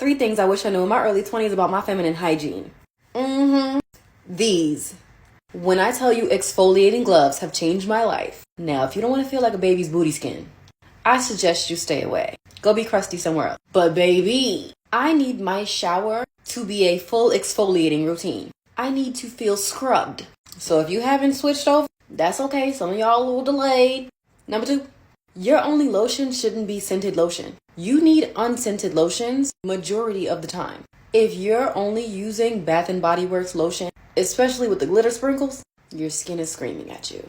3 things I wish I knew in my early 20s about my feminine hygiene. These. When I tell you exfoliating gloves have changed my life. Now, if you don't want to feel like a baby's booty skin, I suggest you stay away. Go be crusty somewhere else. But baby, I need my shower to be a full exfoliating routine. I need to feel scrubbed. So if you haven't switched over, that's okay. Some of y'all a little delayed. Number 2, your only lotion shouldn't be scented lotion. You need unscented lotions majority of the time. If you're only using Bath & Body Works lotion, especially with the glitter sprinkles, your skin is screaming at you.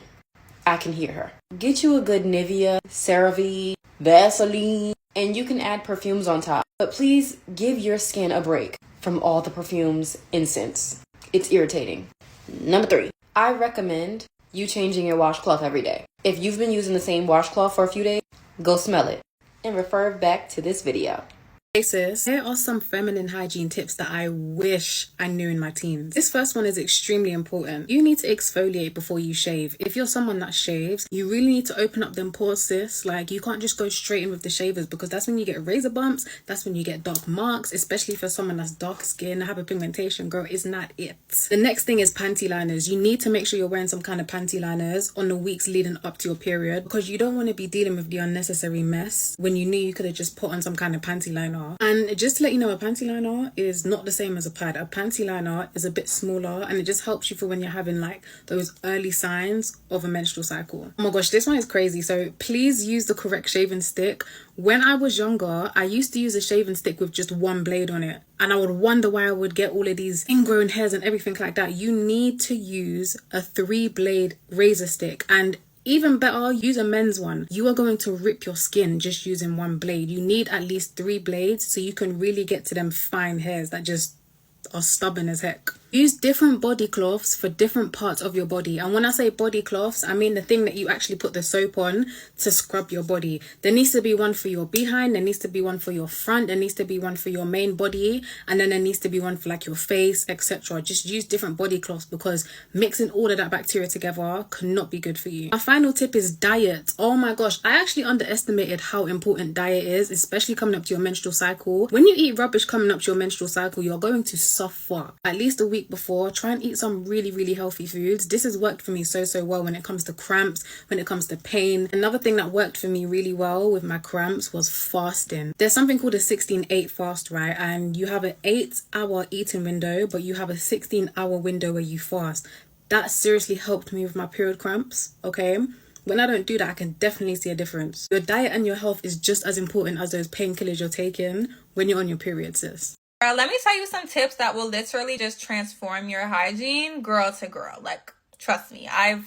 I can hear her. Get you a good Nivea, CeraVe, Vaseline, and you can add perfumes on top. But please give your skin a break from all the perfumes and scents. It's irritating. Number 3, I recommend you changing your washcloth every day. If you've been using the same washcloth for a few days, go smell it and refer back to this video. Hey sis, here are some feminine hygiene tips that I wish I knew in my teens. This first one is extremely important. You need to exfoliate before you shave. If you're someone that shaves, you really need to open up them pores, sis. Like, you can't just go straight in with the shavers, because that's when you get razor bumps, that's when you get dark marks, especially for someone that's dark skin, hyperpigmentation, girl, isn't that it? The next thing is panty liners. You need to make sure you're wearing some kind of panty liners on the weeks leading up to your period, because you don't want to be dealing with the unnecessary mess when you knew you could have just put on some kind of panty liner. And just to let you know, a panty liner is not the same as a pad. A panty liner is a bit smaller, and it just helps you for when you're having like those early signs of a menstrual cycle. Oh my gosh, this one is crazy. So please use the correct shaving stick. When I was younger, I used to use a shaving stick with just one blade on it, and I would wonder why I would get all of these ingrown hairs and everything like that. You need to use a 3-blade razor stick, and even better, use a men's one. You are going to rip your skin just using one blade. You need at least 3 blades so you can really get to them fine hairs that just are stubborn as heck. Use different body cloths for different parts of your body. And when I say body cloths, I mean the thing that you actually put the soap on to scrub your body. There needs to be one for your behind, there needs to be one for your front, there needs to be one for your main body, and then there needs to be one for like your face, etc. Just use different body cloths, because mixing all of that bacteria together cannot be good for you. My final tip is diet. Oh my gosh, I actually underestimated how important diet is, especially coming up to your menstrual cycle. When you eat rubbish coming up to your menstrual cycle, you're going to suffer. At least a week before, try and eat some really healthy foods. This has worked for me so well when it comes to cramps, when it comes to pain. Another thing that worked for me really well with my cramps was fasting. There's something called a 16-8 fast, right? And you have an 8-hour eating window, but you have a 16-hour window where you fast. That seriously helped me with my period cramps, okay? When I don't do that, I can definitely see a difference. Your diet and your health is just as important as those painkillers you're taking when you're on your period, sis. Let me tell you some tips that will literally just transform your hygiene girl to girl. Like, trust me, I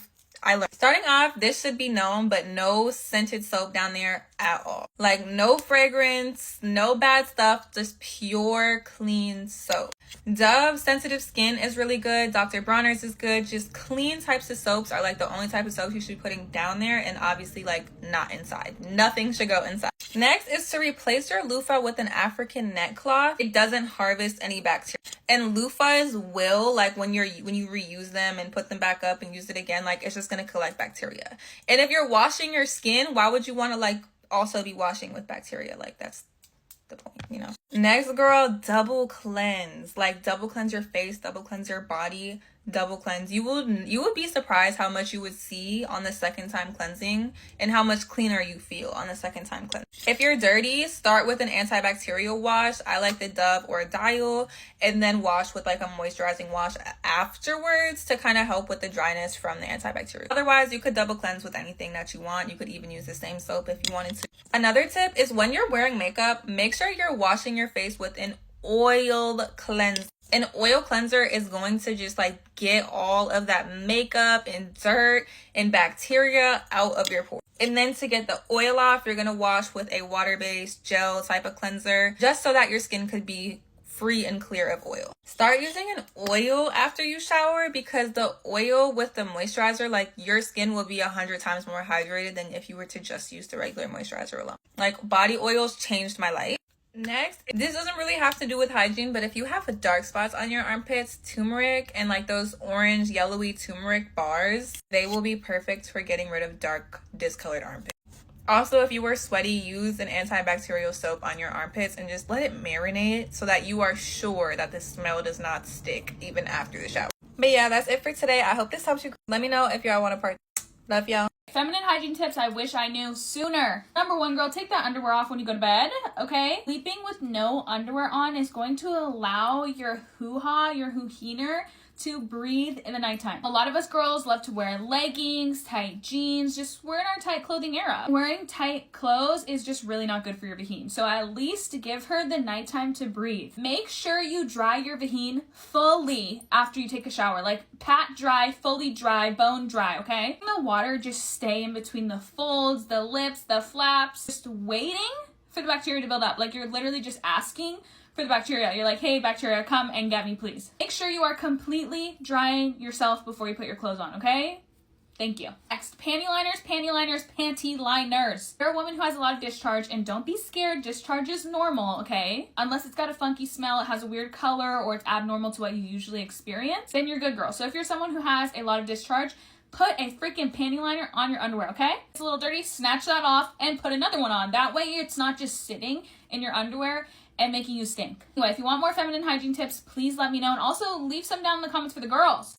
learned. Starting off, this should be known, but no scented soap down there at all. Like, no fragrance, no bad stuff, just pure clean soap. Dove sensitive skin is really good. Dr. Bronner's is good. Just clean types of soaps are like the only type of soaps you should be putting down there, and obviously like not inside. Nothing should go inside. Next is to replace your loofah with an African neck cloth. It doesn't harvest any bacteria. And loofahs will, like when you reuse them and put them back up and use it again, like it's just gonna collect bacteria. And if you're washing your skin, why would you want to like also be washing with bacteria? Like, that's the point, you know. Next, girl, double cleanse. Like, double cleanse your face, double cleanse your body, double cleanse. You would be surprised how much you would see on the second time cleansing and how much cleaner you feel on the second time cleanse. If you're dirty, start with an antibacterial wash. I like the Dove or Dial, and then wash with like a moisturizing wash afterwards to kind of help with the dryness from the antibacterial. Otherwise, you could double cleanse with anything that you want. You could even use the same soap if you wanted to. Another tip is when you're wearing makeup, make sure you're washing your face with an oil cleanser. An oil cleanser is going to just like get all of that makeup and dirt and bacteria out of your pores. And then to get the oil off, you're going to wash with a water-based gel type of cleanser, just so that your skin could be free and clear of oil. Start using an oil after you shower, because the oil with the moisturizer, like your skin will be 100 times more hydrated than if you were to just use the regular moisturizer alone. Like, body oils changed my life. Next, this doesn't really have to do with hygiene, but if you have dark spots on your armpits, turmeric and like those orange yellowy turmeric bars, they will be perfect for getting rid of dark discolored armpits. Also, if you were sweaty, use an antibacterial soap on your armpits and just let it marinate so that you are sure that the smell does not stick even after the shower. But yeah, that's it for today. I hope this helps you. Let me know if y'all want a part. Love y'all. Feminine hygiene tips I wish I knew sooner. Number one, girl, take that underwear off when you go to bed, okay? Sleeping with no underwear on is going to allow your hoo-ha, your hoo-heener, to breathe in the nighttime. A lot of us girls love to wear leggings, tight jeans, just we're in our tight clothing era. Wearing tight clothes is just really not good for your vagine. So at least give her the nighttime to breathe. Make sure you dry your vagine fully after you take a shower. Like pat dry, fully dry, bone dry, okay? The water just stay in between the folds, the lips, the flaps, just waiting for the bacteria to build up. Like you're literally just asking for the bacteria. You're like, hey, bacteria, come and get me, please. Make sure you are completely drying yourself before you put your clothes on, okay? Thank you. Next, panty liners, panty liners, panty liners. If you're a woman who has a lot of discharge, and don't be scared, discharge is normal, okay? Unless it's got a funky smell, it has a weird color, or it's abnormal to what you usually experience, then you're good, girl. So if you're someone who has a lot of discharge, put a freaking panty liner on your underwear, okay? It's a little dirty, snatch that off and put another one on. That way it's not just sitting in your underwear and making you stink. Anyway, if you want more feminine hygiene tips, please let me know. And also leave some down in the comments for the girls.